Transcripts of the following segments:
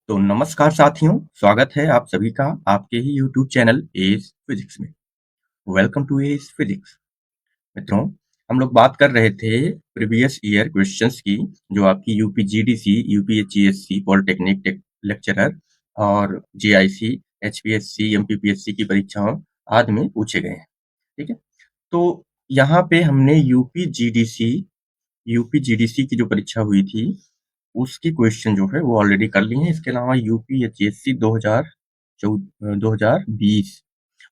तो नमस्कार साथियों, स्वागत है आप सभी का आपके ही यूट्यूब चैनल एज फिजिक्स में। Welcome to Edge Physics. मित्रों, हम लोग बात कर रहे थे प्रीवियस ईयर क्वेश्चंस की, जो आपकी यूपी जीडीसी, यूपीएचईएससी, पॉलिटेक्निक लेक्चरर और जीआईसी, एचपीएससी, एमपीपीएससी की परीक्षाओं आदि में पूछे गए हैं। ठीक है, तो यहाँ पे हमने यूपी जीडीसी की जो परीक्षा हुई थी उसकी क्वेश्चन जो है वो ऑलरेडी कर लिए हैं। इसके अलावा यूपीएचएससी 2020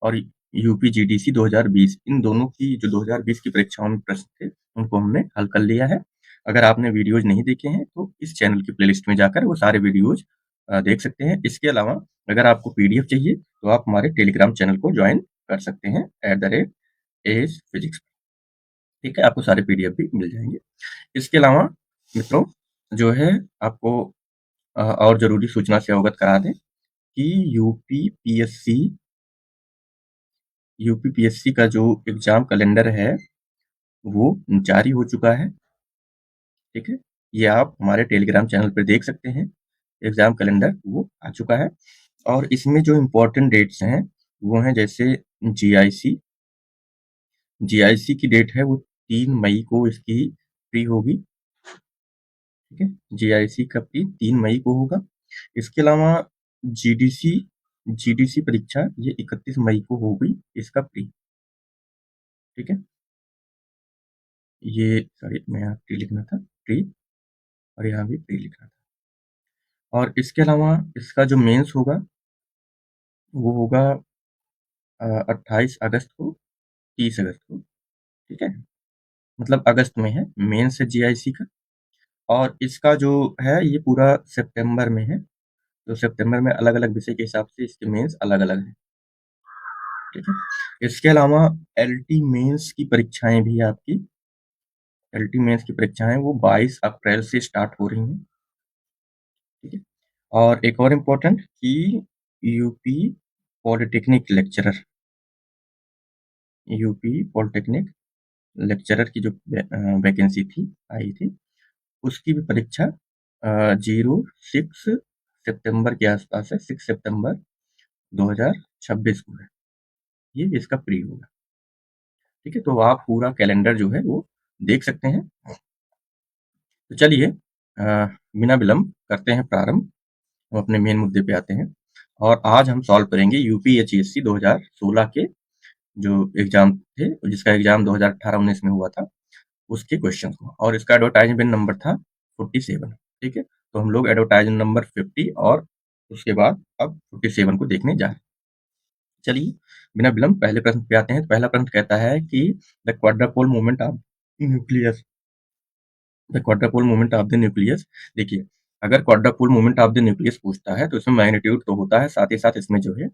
और यूपी जीडीसी 2020, इन दोनों की जो 2020 की परीक्षाओं में प्रश्न थे उनको हमने हल कर लिया है। अगर आपने वीडियोज नहीं देखे हैं तो इस चैनल की प्लेलिस्ट में जाकर वो सारे वीडियोज देख सकते हैं। इसके अलावा अगर आपको पीडीएफ चाहिए तो आप हमारे टेलीग्राम चैनल को ज्वाइन कर सकते हैं @AgePhysics। ठीक है, आपको सारे पीडीएफ भी मिल जाएंगे। इसके अलावा मित्रों जो है आपको और जरूरी सूचना से अवगत करा दें कि यूपीपीएससी का जो एग्जाम कैलेंडर है वो जारी हो चुका है। ठीक है, ये आप हमारे टेलीग्राम चैनल पर देख सकते हैं। एग्जाम कैलेंडर वो आ चुका है और इसमें जो इम्पोर्टेंट डेट्स हैं वो हैं जैसे जीआईसी की डेट है वो 3 मई को इसकी प्री होगी। ठीक है, जीआईसी का प्री 3 मई को होगा। इसके अलावा जीडीसी परीक्षा ये 31 मई को होगी इसका प्री। ठीक है, ये सॉरी मैं यहाँ प्री लिखना था, प्री, और यहाँ भी प्री लिखना था। और इसके अलावा इसका जो मेंस होगा वो होगा 28 अगस्त को, 30 अगस्त को। ठीक है, मतलब अगस्त में है मेंस है जीआईसी का। और इसका जो है ये पूरा सितंबर में है, तो सितंबर में अलग अलग विषय के हिसाब से इसके मेंस अलग अलग है। ठीक है, इसके अलावा एलटी मेंस की परीक्षाएं भी आपकी वो 22 अप्रैल से स्टार्ट हो रही हैं। ठीक है, और एक और इम्पोर्टेंट कि यूपी पॉलिटेक्निक लेक्चरर की जो वैकेंसी थी आई थी उसकी भी परीक्षा 6 सितंबर के आसपास है, 6 सितंबर 2026 को है। ये इसका प्री होगा। ठीक है, तो आप पूरा कैलेंडर जो है वो देख सकते हैं। तो चलिए बिना विलंब करते हैं प्रारंभ, हम अपने मेन मुद्दे पे आते हैं। और आज हम सॉल्व करेंगे यूपीएचईएससी 2016 के जो एग्जाम थे, जिसका एग्जाम 2018-19 में हुआ था, उसके क्वेश्चन को। और इसका एडवर्टाइजमेंट नंबर था 47। ठीक है, तो हम लोग एडवर्टाइजमेंट नंबर 50 और उसके बाद अब 47 को देखने जा रहे हैं। चलिए बिना विलंब पहले प्रश्न पे आते हैं। तो पहला प्रश्न कहता है कि the quadrupole movement of nucleus देखिए, अगर क्वाड्रपोल मूवमेंट ऑफ द न्यूक्लियस पूछता है तो इसमें मैग्नीट्यूड तो होता है, साथ ही साथ इसमें जो है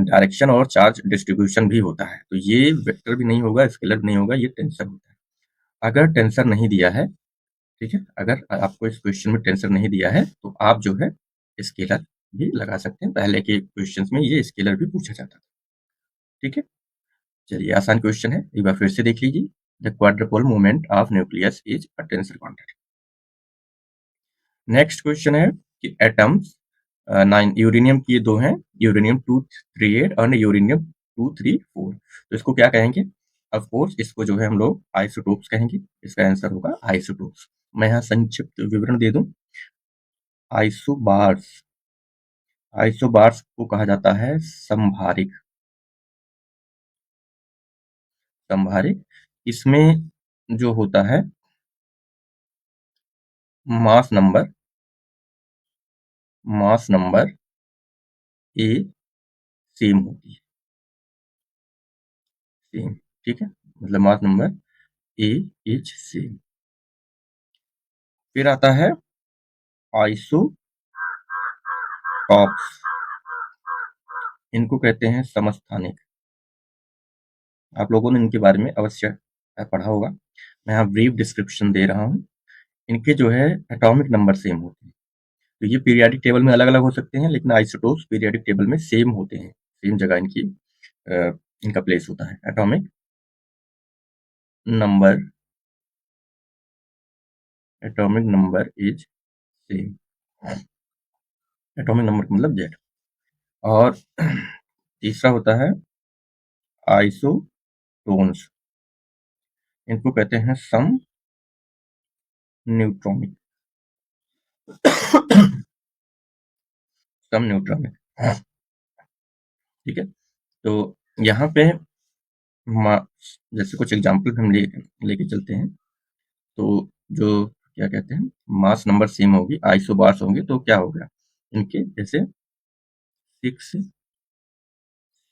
डायरेक्शन और चार्ज डिस्ट्रीब्यूशन भी होता है। तो ये वेक्टर भी नहीं होगा, स्केलर भी नहीं होगा, ये टेंसर होता है। अगर टेंसर नहीं दिया है, ठीक है, अगर आपको इस क्वेश्चन में टेंसर नहीं दिया है तो आप जो है स्केलर भी लगा सकते हैं। पहले के क्वेश्चंस में ये स्केलर भी पूछा जाता था। ठीक है, चलिए आसान क्वेश्चन है, एक बार फिर से देख लीजिए। The quadrupole movement of nucleus is a tensor quantity. Next question है कि एटम्स 9 यूरेनियम की 2 हैं, यूरेनियम 238 और यूरेनियम 234। तो इसको क्या कहेंगे? ऑफ कोर्स इसको जो है हम लोग आइसोटोप्स कहेंगे। इसका आंसर होगा आइसोटोप्स। मैं यहाँ संक्षिप्त विवरण दे दूं। आइसोबार्स को कहा जाता है संभारिक। इसमें जो होता है मास नंबर ए सेम होती है, सेम। ठीक है, मतलब mass number A is same. फिर आता है आइसोटॉप्स, इनको कहते हैं समस्थानिक। आप लोगों ने इनके बारे में अवश्य पढ़ा होगा, मैं यहाँ ब्रीफ डिस्क्रिप्शन दे रहा हूँ। इनके जो है एटॉमिक नंबर सेम होते हैं। तो ये पीरियाडिक टेबल में अलग अलग हो सकते हैं, लेकिन आइसोटोप्स पीरियाडिक टेबल में सेम होते हैं, सेम जगह इनका प्लेस होता है। Atomic number is same. Atomic number का मतलब जेड। और तीसरा होता है आइसोटोन्स, इनको कहते हैं सम न्यूट्रॉनिक। सम न्यूट्रॉनिक, ठीक है। तो यहाँ पे जैसे कुछ एग्जाम्पल हम लेके चलते हैं, तो जो क्या कहते हैं मास नंबर सेम होगी, आइसोबार्स होंगे, तो क्या होगा इनके, जैसे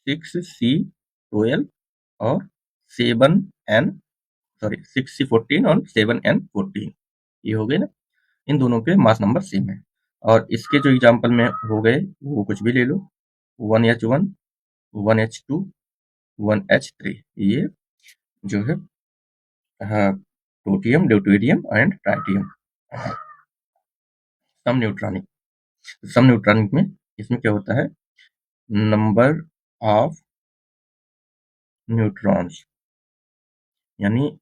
6C12 और 6C14 और 7N14, ये हो गए ना, इन दोनों के मास नंबर सेम है। और इसके जो एग्जाम्पल में हो गए वो कुछ भी ले लो, 1H1, 1H2, 1H3, ये जो है प्रोटियम, ड्यूटेरियम एंड ट्राइटियम। सम न्यूट्रॉनिक, सम न्यूट्रॉनिक में इसमें क्या होता है, नंबर ऑफ न्यूट्रॉन्स यानी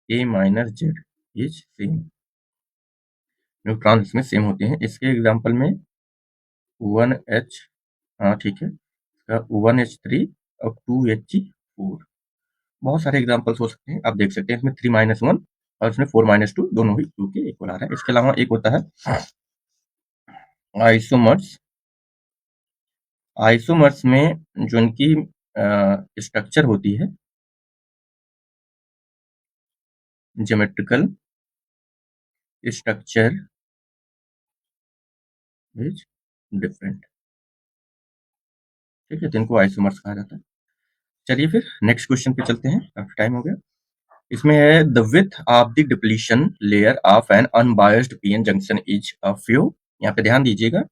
A minus Z is same, neutron इसमें सेम होते हैं। इसके एग्जांपल में 1H, हाँ ठीक है, 1H3 और 2H4, बहुत सारे एग्जांपल्स हो सकते हैं, आप देख सकते हैं। इसमें 3-1 और इसमें 4-2 दोनों ही 2 के इक्वल आ रहा है। इसके अलावा एक होता है आइसोमर्स। आइसोमर्स में जो इनकी स्ट्रक्चर होती है, ज्योमेट्रिकल स्ट्रक्चर इज डिफरेंट, ठीक है, तो इनको आइसोमर्स कहा जाता है। चलिए फिर नेक्स्ट क्वेश्चन पे चलते हैं, काफी टाइम हो गया। इसमें है the width of the depletion layer of N unbiased PN junction is a few. यहाँ पे ध्यान दीजिएगा,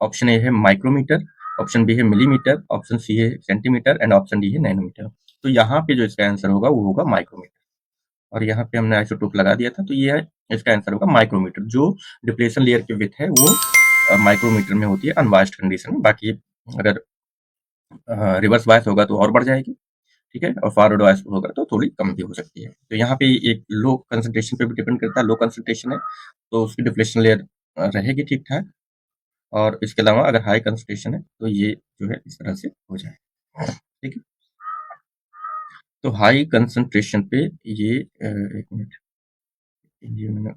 ऑप्शन ए है माइक्रोमीटर, ऑप्शन बी है मिलीमीटर, ऑप्शन सी है सेंटीमीटर एंड ऑप्शन डी है नैनोमीटर। तो यहाँ पे जो इसका आंसर होगा वो होगा माइक्रोमीटर, और यहाँ पे हमने आइसोटोप लगा दिया था, तो ये है इसका आंसर होगा माइक्रोमीटर। जो डिप्लेशन लेयर की विड्थ है वो माइक्रोमीटर में होती है अनबायस्ड कंडीशन में। बाकी अगर रिवर्स बायस होगा तो और बढ़ जाएगी, ठीक है, और फॉरवर्ड बायस होगा तो थोड़ी कम भी हो सकती है। तो यहाँ पे एक लो कंसंट्रेशन पे भी डिपेंड करता है, लो कंसंट्रेशन है तो उसकी डिप्लेशन लेयर रहेगी ठीक ठाक, और इसके अलावा अगर हाई कंसंट्रेशन है तो ये जो है इस तरह से हो जाए, ठीक है। तो हाई कंसंट्रेशन पे ये एक मिनट, ये मैंने,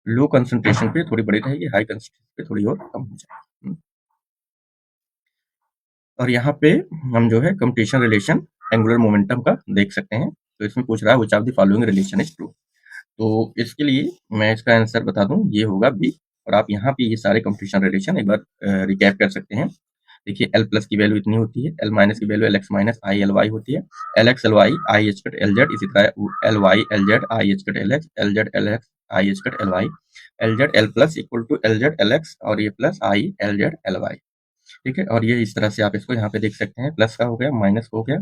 लो कंसंट्रेशन पे थोड़ी बड़ी रहेगी, हाई कंसंट्रेशन पे थोड़ी और कम हो जाएगी। और यहाँ पे हम जो है कंपटीशन रिलेशन एंगुलर मोमेंटम का देख सकते हैं। तो इसमें पूछ रहा है which of the following relation is true. तो इसके लिए मैं इसका आंसर बता दूं, ये होगा बी। और आप यहाँ पे ये सारे कंपटीशन रिलेशन एक बार रिकैप कर सकते हैं। देखिए एल प्लस की वैल्यू इतनी होती है, एल माइनस की value L X minus I L Y होती है, L X L Y I H cut L Z, इसी तरह L Y L Z I H cut L X, L X I H cut L Y, L Z L plus equal to L Z L X और ये plus I L Z L Y, ठीक है। और ये इस तरह से आप इसको यहाँ पे देख सकते हैं, प्लस का हो गया, माइनस हो गया,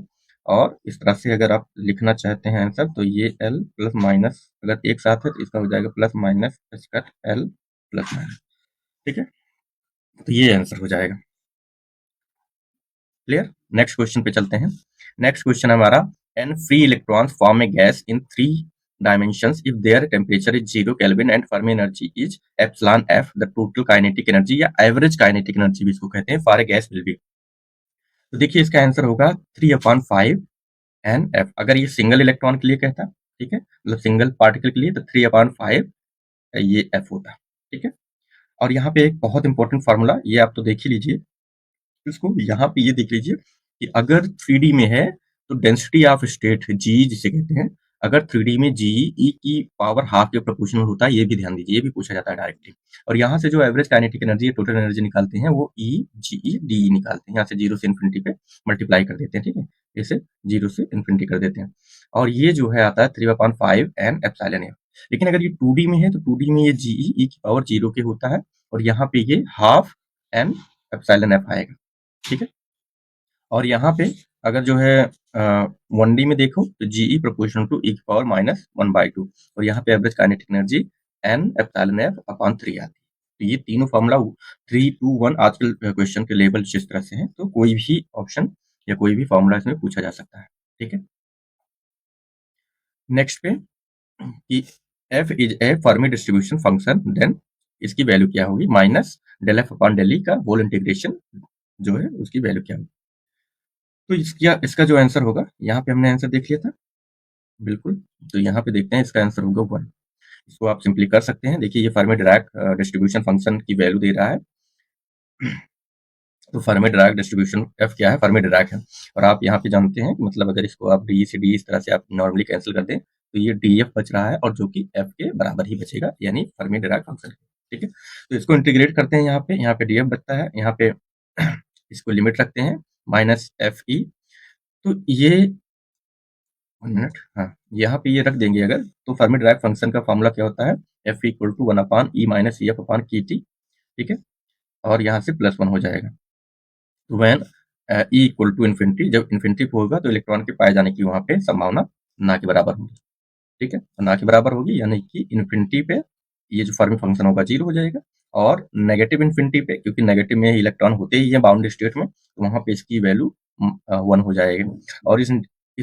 और इस तरह से अगर आप लिखना चाहते हैं आंसर तो ये एल प्लस माइनस अगर एक साथ है तो इसका हो जाएगा plus minus cut L plus minus, ठीक है। तो ये आंसर हो जाएगा, क्लियर। नेक्स्ट क्वेश्चन पे चलते हैं। नेक्स्ट क्वेश्चन हमारा, N free electrons form a gas in 3 dimensions if their temperature is 0 Kelvin and Fermi energy is epsilon f, the total kinetic energy या average kinetic energy भी इसको कहते हैं, for a gas will be। तो देखिए इसका answer होगा 3/5 NF। अगर ये सिंगल इलेक्ट्रॉन के लिए कहता, ठीक है, मतलब सिंगल पार्टिकल के लिए, तो 3/5 ये F होता, ठीक है। और यहाँ पे एक बहुत इंपॉर्टेंट फार्मूला, ये आप तो देख ही लीजिए इसको, यहाँ पे ये देख लीजिए कि अगर 3D में है तो डेंसिटी ऑफ स्टेट जी जिसे कहते हैं, अगर 3D में जी ई की पावर हाफ के प्रोपोर्शनल होता है, ये भी ध्यान दीजिए, ये भी पूछा जाता है डायरेक्टली। और यहाँ से जो average kinetic energy total energy निकालते हैं वो ई जी ई डी निकालते हैं, यहाँ से 0 से इन्फिनिटी पे मल्टीप्लाई कर देते हैं, ठीक है, इसे 0 से इन्फिनिटी कर देते हैं, और ये जो है आता है 3/5 एन एप्सिलॉन एफ। लेकिन अगर ये 2D में है तो 2D में ये जी ई की पावर 0 के होता है, और यहाँ पे ये हाफ एन एप्सिलॉन एफ आएगा, ठीक है। और यहाँ पे अगर जो है 1D में देखो तो जीई प्रोपोर्शनल टू ई की पावर -1/2, और यहाँ पे average kinetic energy N epsilon F upon 3 आती है। तो ये तीनों फार्मूला 3, 2, 1 आजकल क्वेश्चन के लेवल जिस तरह से हैं, तो कोई भी ऑप्शन या कोई भी फार्मूला इसमें पूछा जा सकता है, ठीक है। नेक्स्ट पे कि f is a Fermi distribution function then इसकी वैल्यू क्या होगी, minus del F upon del E का होल इंटीग्रेशन जो है उसकी वैल्यू क्या होगी। तो इसका जो आंसर होगा, यहाँ पे हमने आंसर देख लिया था बिल्कुल, तो यहाँ पे देखते हैं इसका आंसर होगा 1। इसको आप सिंपली कर सकते हैं। देखिए ये फर्मी डिराक डिस्ट्रीब्यूशन फंक्शन की वैल्यू दे रहा है। तो फर्मी डिराक डिस्ट्रीब्यूशन एफ क्या है, फर्मी डिराक है। और आप यहाँ पे जानते हैं कि मतलब अगर इसको आप डी से डी इस तरह से आप नॉर्मली कैंसिल कर दें तो ये डी एफ बच रहा है और जो कि एफ के बराबर ही बचेगा, यानी फर्मी डिराक फंक्शन। ठीक है, तो इसको इंटीग्रेट करते हैं। यहाँ पे डी एफ बचता है, यहाँ पे इसको लिमिट रखते हैं माइनस एफ ई। तो ये 1 मिनट, हाँ यहाँ पे ये रख देंगे अगर, तो फर्मी डिराक फंक्शन का फॉर्मूला क्या होता है, F equal to 1 upon E minus E F upon की टी। ठीक है, और यहाँ से +1 हो जाएगा। तो when E equal to infinity, जब इन्फिनिटी होगा तो इलेक्ट्रॉन के पाए जाने की वहां पे संभावना ना के बराबर होगी। ठीक है, ना के बराबर होगी यानी कि इन्फिनिटी पे ये जो फर्मी फंक्शन होगा 0 हो जाएगा, और नेगेटिव इन्फिनिटी पे, क्योंकि नेगेटिव में इलेक्ट्रॉन होते ही है बाउंड स्टेट में, तो वहां पे इसकी वैल्यू 1 हो जाएगी। और इस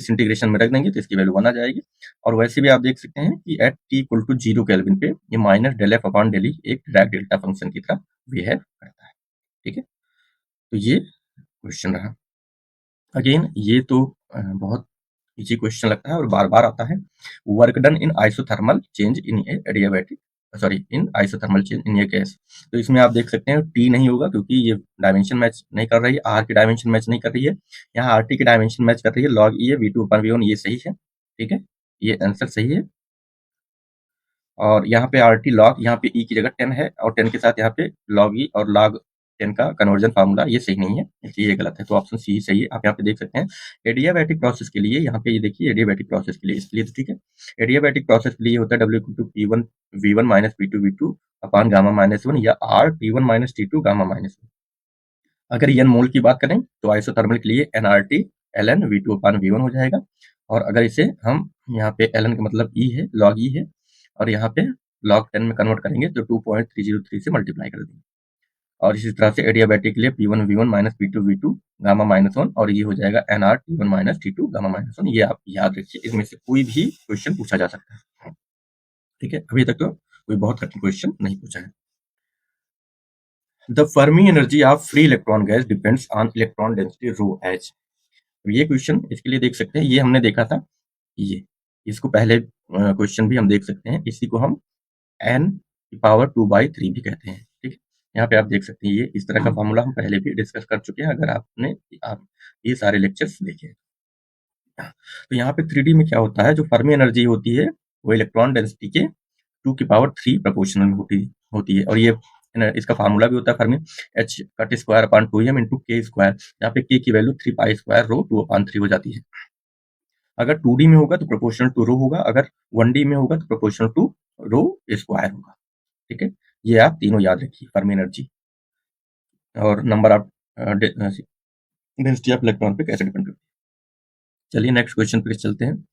इंटीग्रेशन में रख देंगे तो इसकी वैल्यू 1 आ जाएगी। और वैसे भी आप देख सकते हैं कि at T equal to 0 kelvin पे ये minus del F upon del E एक डिराक डेल्टा फंक्शन की तरह बिहेव करता है। ठीक है, तो ये क्वेश्चन रहा। अगेन ये तो बहुत इजी क्वेश्चन लगता है और बार बार आता है। Work done in isothermal change in adiabatic, sorry in isothermal change in A gas. तो इसमें आप देख सकते हैं टी नहीं होगा क्योंकि ये डायमेंशन मैच नहीं कर रही है, आर की डायमेंशन मैच नहीं कर रही है। यहाँ आर टी की डायमेंशन मैच कर रही है, लॉग ई है, V two upon V one, ये सही है। ठीक है, ये आंसर सही है। और यहाँ पे आर टी लॉग, यहाँ पे ई की जगह 10 है और 10 के साथ यहाँ पे लॉग ई और लॉग 10 का कन्वर्जन फार्मूला ये सही नहीं है, इसलिए ये गलत है। तो ऑप्शन सी सही है। आप यहाँ पे देख सकते हैं एडियाबैटिक प्रोसेस के लिए, यहाँ पे ये देखिए एडियाबैटिक प्रोसेस के लिए, इसलिए तो ठीक है। एडियाबैटिक प्रोसेस के लिए होता है W two P one V one minus P two V two upon gamma minus one, या R T one minus T two gamma minus one. अगर एन मोल की बात करें तो आइसोथर्मल के लिए N R T L N V two upon V one हो जाएगा। और अगर इसे हम यहाँ पे एल एन का मतलब ई है, लॉग ई है, और यहाँ पे लॉग 10 में कन्वर्ट करेंगे तो 2.303 से मल्टीप्लाई कर देंगे। और इसी तरह से एडियाबैटिक के लिए P1 V1 minus P2 V2 gamma minus 1, और ये हो जाएगा NR T1 minus T2 gamma minus 1। ये आप याद रखिए, इसमें से कोई भी क्वेश्चन पूछा जा सकता है। ठीक है, अभी तक तो कोई बहुत कठिन क्वेश्चन नहीं पूछा है। The Fermi energy of free electron gas depends on electron density rho H. ये क्वेश्चन इसके लिए देख सकते हैं, ये हमने देखा था, ये इसको पहले क्वेश्चन भी हम देख सकते हैं। इसी को हम n की पावर 2/3 भी कहते हैं। ठीक है, यहाँ पे आप देख सकते हैं ये इस तरह का फॉर्मूला हम पहले भी डिस्कस कर चुके हैं, अगर आप ये सारे लेक्चर्स देखें। तो यहाँ पे 3D में क्या होता है, जो फर्मी एनर्जी होती है वो इलेक्ट्रॉन डेंसिटी के 2⁻³ प्रोपोर्शनल में होती है। और ये इसका फार्मूला भी होता है Fermi h cut square upon 2m into के स्क्वायर। यहाँ पे k की वैल्यू 3π स्क्वायर रो 2/3 हो जाती है। अगर 2D में होगा तो प्रोपोर्शनल टू रो होगा, अगर 1D में होगा तो प्रोपोर्शनल टू रो स्क्वायर होगा। ठीक है, ये आप तीनों याद रखिए, फर्मी एनर्जी और number of density of electron पे कैसे डिपेंड करती है। चलिए नेक्स्ट क्वेश्चन पे चलते हैं।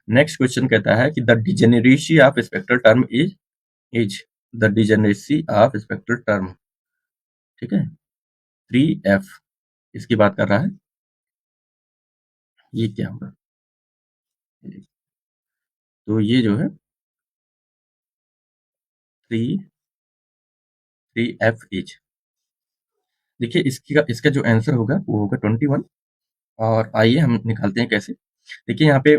नेक्स्ट क्वेश्चन कहता है कि the degeneracy of spectral term is the degeneracy of spectral term. ठीक है, 3f इसकी बात कर रहा है, ये क्या होगा, तो ये जो है 3f इज, देखिए इसका जो आंसर होगा वो होगा 21। और आइए हम निकालते हैं कैसे। देखिए यहाँ पे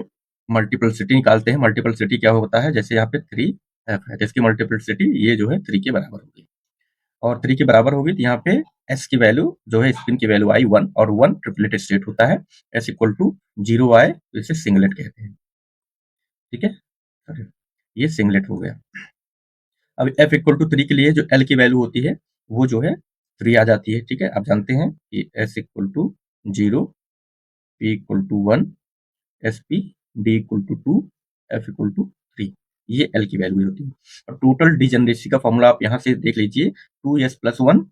मल्टीपलिसिटी निकालते हैं। मल्टीपलिसिटी क्या होता है, जैसे यहाँ पे 3f है तो इसकी मल्टीपलिसिटी ये जो है 3 के बराबर होगी, और 3 के बराबर होगी तो यहाँ पे s की वैल्यू जो है, स्पिन की वैल्यू आई 1, और 1 ट्रिपलेट स्टेट होता है, s इक्वल टू 0 आए तो इसे सिंगलेट कहते हैं। ठीक है, ये सिंगलेट हो गया। अब f इक्वल टू 3 के लिए जो l की वैल्यू होती है वो जो है 3 आ जाती है। ठीक है, आप जानते हैं कि s equal to 0, p equal to 1, sp, d equal to 2, f equal to 3, ये l की वैल्यू होती है। और टोटल डिजेनरेसी का फॉर्मूला आप यहाँ से देख लीजिए, 2s plus 1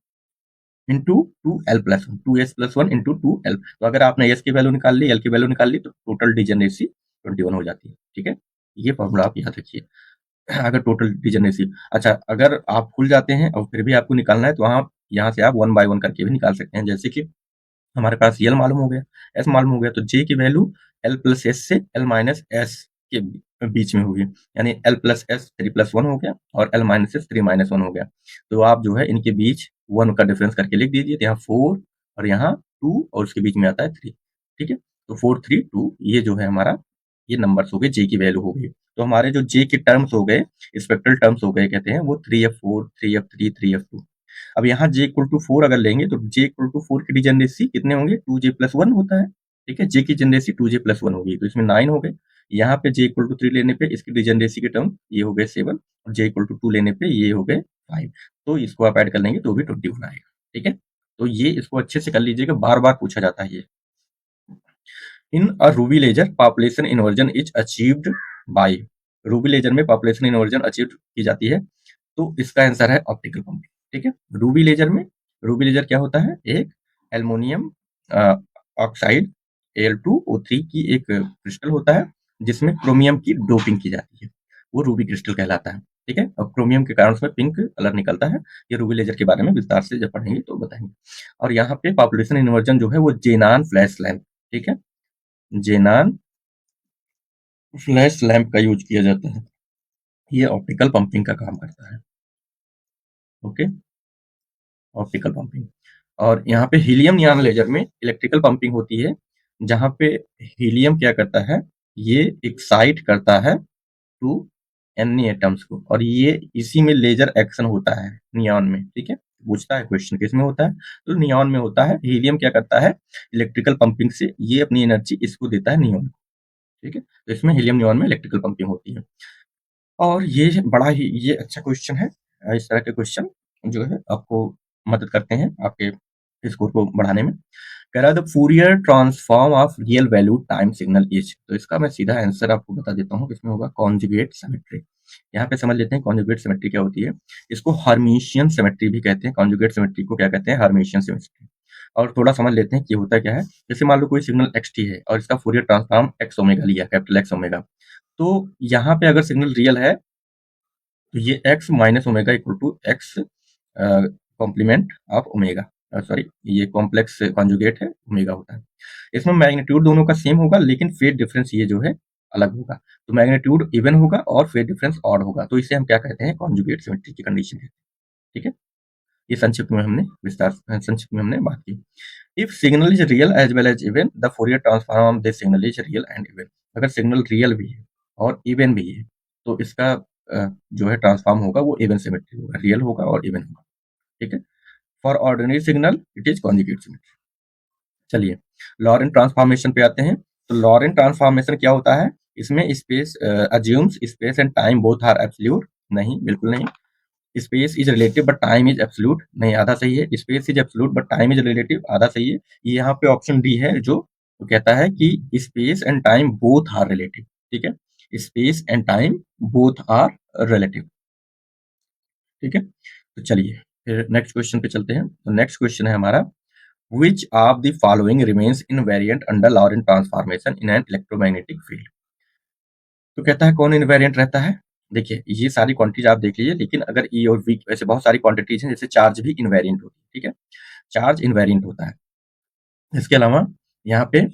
into 2l plus 1, 2s plus 1 into 2l। तो अगर आपने s की वैल्यू निकाल ली, l की वैल्यू निकाल ली, तो टोटल डिजेनरेसी 21 हो जाती है। ठीक है, ये फॉर्मूला आप याद रखिए अगर टोटल डिजेनरेसी। अच्छा, अगर आप भूल जाते हैं और फिर भी आपको निकालना है तो आप यहाँ से आप 1 बाय 1 करके भी निकाल सकते हैं। जैसे कि हमारे पास एल मालूम हो गया, एस मालूम हो गया, तो जे की वैल्यू एल प्लस एस से एल माइनस एस के बीच में होगी, यानी L प्लस एस 3+1 हो गया और L माइनस एस 3-1 हो गया। तो आप जो है इनके बीच 1 का डिफरेंस करके लिख दीजिए। तो यहाँ 4 और यहाँ 2 और उसके बीच में आता है 3। ठीक है, तो 4 3 2 ये जो है हमारा ये नंबर्स हो गए, जे की वैल्यू हो गई। तो हमारे जो जे के टर्म्स हो गए, स्पेक्ट्रल टर्म्स हो गए, कहते हैं वो 3f4 3f3 3f2। अब यहाँ j इक्वल टू 4 अगर लेंगे तो j इक्वल टू 4 की डिजेनरेसी कितने होंगे, 2j+1 होता है। ठीक है, j की जनरेसी 2j+1 होगी, तो इसमें 9 हो गए। यहाँ पे j इक्वल टू 3 लेने पे इसकी डिजेनरेसी के टर्म ये हो गए 7 और j इक्वल टू 2 लेने पे ये हो गए 5। तो इसको आप ऐड कर लेंगे तो भी 21 आएगा। ठीक है, तो ये इसको अच्छे से कर लीजिएगा, बार बार पूछा जाता है ये। In a ruby laser population inversion is achieved by, ruby laser में पॉपुलेशन इन्वर्जन अचीव की जाती है, तो इसका आंसर है ऑप्टिकल पंपिंग। ठीक है, रूबी लेजर में, रूबी लेजर क्या होता है, एक एल्युमिनियम ऑक्साइड Al2O3 की एक क्रिस्टल होता है जिसमें क्रोमियम की डोपिंग की जाती है, वो रूबी क्रिस्टल कहलाता है। ठीक है, और क्रोमियम के कारण उसमें पिंक कलर निकलता है। ये रूबी लेजर के बारे में विस्तार से जब पढ़ेंगे तो बताएंगे। और यहाँ पे पॉपुलेशन इन्वर्जन जो है वो जेनान फ्लैश लैंप, ठीक है, जेनान फ्लैश लैंप का यूज किया जाता है, ये ऑप्टिकल पंपिंग का काम करता है। Okay, optical pumping. और यहाँ पे हीलियम नियॉन लेजर में इलेक्ट्रिकल पंपिंग होती है, जहाँ पे हीलियम क्या करता है, ये एक्साइट करता है टू एनी एटम्स को, और ये इसी में लेजर एक्शन होता है नियॉन में। ठीक है, पूछता है क्वेश्चन किस में होता है, तो नियॉन में होता है। हीलियम क्या करता है, इलेक्ट्रिकल पंपिंग से ये अपनी एनर्जी इसको देता है नियॉन को। ठीक है, तो इसमें हीलियम नियॉन में इलेक्ट्रिकल पंपिंग होती है। और ये बड़ा ही ये अच्छा क्वेश्चन है। इस तरह के क्वेश्चन जो है आपको मदद करते हैं आपके स्कोर को बढ़ाने में। कह रहा है the Fourier transform of real value time signal is, तो इसका मैं सीधा आंसर आपको बता देता हूँ, इसमें होगा कॉन्जुगेट सिमेट्री। यहाँ पे समझ लेते हैं कॉन्जुगेट सिमेट्री क्या होती है। इसको हर्मिशियन सिमेट्री भी कहते हैं, कॉन्जुगेट सिमेट्री को क्या कहते हैं, हर्मिशियन सिमेट्री। और थोड़ा समझ लेते हैं कि होता क्या है। जैसे मान लो कोई सिग्नल एक्स टी है और इसका फूरियर ट्रांसफॉर्म एक्स ओमेगा लिया, कैपिटल एक्स ओमेगा, तो यहाँ पे अगर सिग्नल रियल है तो ये x minus omega equal to X complement of omega, sorry ये कॉम्प्लेक्स कॉन्जुगेट है, ओमेगा होता है। इसमें मैग्नीट्यूड दोनों का सेम होगा लेकिन फेज डिफरेंस ये जो है अलग होगा, तो मैग्नीट्यूड इवन होगा और फेज डिफरेंस ऑड होगा, तो इसे हम क्या कहते हैं, कॉन्जुगेट सिमेट्री की कंडीशन है। ठीक है, ये संक्षिप्त में हमने संक्षिप्त में हमने बात की। If signal is real as well as even the Fourier transform this signal is real and even, अगर सिग्नल रियल भी है और इवन भी है तो इसका जो है ट्रांसफॉर्म होगा वो इवन सिमेट्री होगा, रियल होगा और इवन होगा। ठीक है, for ordinary signal it is conjugate symmetry. चलिए लॉरेंट ट्रांसफॉर्मेशन पे आते हैं। तो लॉरेंट ट्रांसफॉर्मेशन क्या होता है, इसमें space assumes space and time both are absolute, नहीं बिल्कुल नहीं। Space is relative but time is absolute, नहीं आधा सही है। Space is absolute but time is relative, आधा सही है। ये यहाँ पे ऑप्शन डी है जो कहता है कि space and time both are relative. ठीक है, space and time both are relative. ठीक है, तो चलिए फिर नेक्स्ट क्वेश्चन पे चलते हैं। तो नेक्स्ट क्वेश्चन है हमारा, which of the following remains invariant under Lorentz transformation in an electromagnetic field। तो कहता है कौन इनवेरिएंट रहता है। देखिए ये सारी क्वांटिटीज आप देख लीजिए, लेकिन अगर ई और वी ऐसे बहुत सारी क्वांटिटीज हैं, जैसे चार्ज भी इनवेरिएंट होती है। ठीक है, चार्ज इनवेरिएंट होता है। इसके अलावा यहाँ पे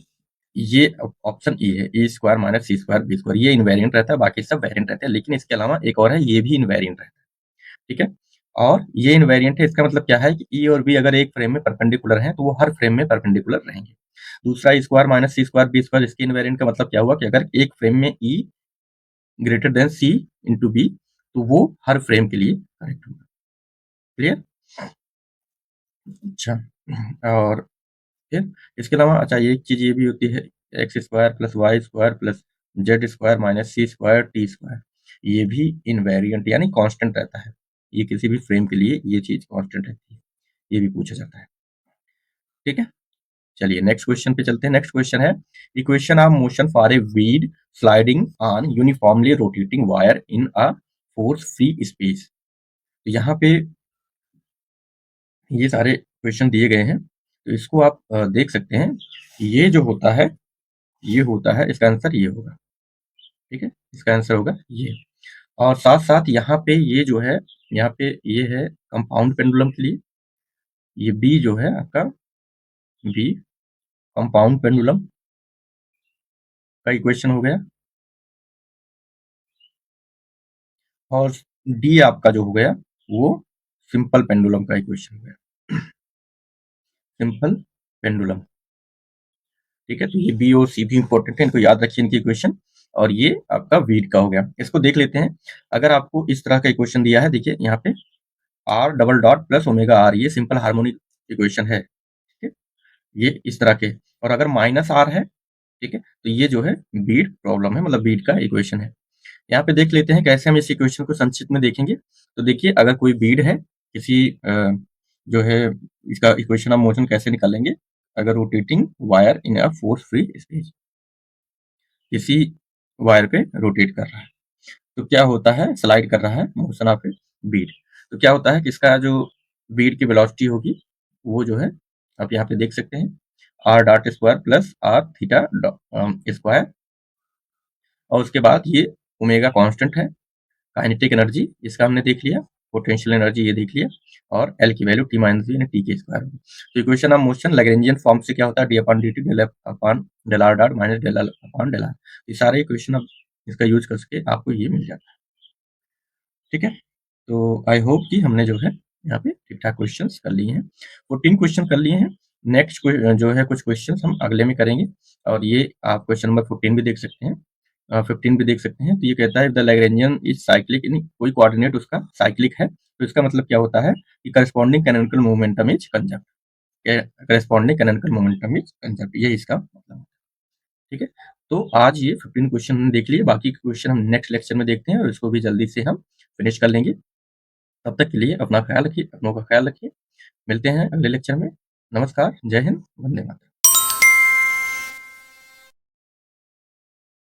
ये ऑप्शन ई है, ए square minus C square B square, ये इनवेरिएंट रहता है, बाकी सब वेरिएंट रहते हैं। लेकिन इसके अलावा एक और है, ये भी इनवेरिएंट रहता है। ठीक है, और ये इनवेरिएंट है, इसका मतलब क्या है कि ई और बी अगर एक फ्रेम में परपेंडिकुलर हैं तो वो हर फ्रेम में परपेंडिकुलर रहेंगे। दूसरा square minus C square B square, इसके इनवेरिएंट का मतलब क्या हुआ कि अगर एक फ्रेम में ई ग्रेटर देन सी इंटू बी तो वो हर फ्रेम के लिए करेक्ट होगा। क्लियर, अच्छा। और फिर इसके अलावा अच्छा एक चीज ये भी होती है, X square plus Y square plus Z square minus C square T square, ये भी इनवेरिएंट यानी कांस्टेंट रहता है। ये किसी भी फ्रेम के लिए ये चीज कांस्टेंट रहती है, ये भी पूछा जाता है। ठीक है, चलिए नेक्स्ट क्वेश्चन पे चलते हैं। नेक्स्ट क्वेश्चन है, equation of motion for a weed sliding on uniformly rotating wire in a force free space. तो यहाँ पे ये सारे क्वेश्चन दिए गए हैं, तो इसको आप देख सकते हैं। ये जो होता है ये होता है, इसका आंसर ये होगा। ठीक है, इसका आंसर होगा ये। और साथ साथ यहाँ पे ये जो है, यहाँ पे ये है कंपाउंड पेंडुलम के लिए, ये बी जो है आपका, बी कंपाउंड पेंडुलम का इक्वेशन हो गया। और डी आपका जो हो गया वो सिंपल पेंडुलम का इक्वेशन हो गया, सिंपल पेंडुलम। ठीक है, तो ये बी और सी भी इंपॉर्टेंट है, इनको याद रखिए इनकी इक्वेशन। और ये आपका वीट का हो गया। इसको देख लेते हैं। अगर आपको इस तरह का इक्वेशन दिया है, देखिए यहाँ पे R double dot plus omega R, ये सिंपल हार्मोनिक इक्वेशन है। ठीक है, ये इस तरह के। और अगर माइनस आर है, ठीक है, तो ये जो है बीट प्रॉब्लम है, मतलब बीट का इक्वेशन है। यहाँ पे देख लेते हैं कैसे हम इस इक्वेशन को संक्षिप्त में देखेंगे। तो देखिए, अगर कोई बीड है किसी जो है, इसका इक्वेशन ऑफ मोशन कैसे निकालेंगे। अगर rotating wire in a force free space, किसी वायर पे रोटेट कर रहा है, तो क्या होता है, स्लाइड कर रहा है मोशन ऑफ ए बीड, तो क्या होता है कि इसका जो बीड की वेलोसिटी होगी वो जो है आप यहाँ पे देख सकते हैं, R dot square plus R theta square, और उसके बाद ये ओमेगा कांस्टेंट है। काइनेटिक एनर्जी इसका हमने देख लिया, पोटेंशियल एनर्जी ये देख लिया, और एल की value T minus V T के स्क्वायर। तो equation of motion Lagrangian form से क्या होता है, D upon D T del F upon del R dot minus del L upon del R. ये सारे इक्वेशन अब इसका यूज करके आपको ये मिल जाता है। ठीक है, तो आई होप कि हमने जो है यहाँ पे ठीक ठाक क्वेश्चन कर लिए हैं, 14 क्वेश्चन कर लिए हैं। नेक्स्ट जो है कुछ क्वेश्चन हम अगले में करेंगे, और ये आप क्वेश्चन नंबर 14 भी देख सकते हैं, 15 भी देख सकते हैं। तो ये कहता है द लैग्रेंजियन इज साइक्लिक, कोई कोऑर्डिनेट उसका साइक्लिक है, तो इसका मतलब क्या होता है कि corresponding canonical momentum is conserved, corresponding canonical momentum is conserved, ये इसका मतलब है। ठीक है, तो आज ये 15 क्वेश्चन हमने देख लिए, बाकी क्वेश्चन हम नेक्स्ट लेक्चर में देखते हैं, और इसको भी जल्दी से हम फिनिश कर लेंगे। तब तक के लिए अपना ख्याल रखिए, अपनों का ख्याल रखिए। मिलते हैं अगले लेक्चर में। नमस्कार, जय हिंद, वंदे मातरम।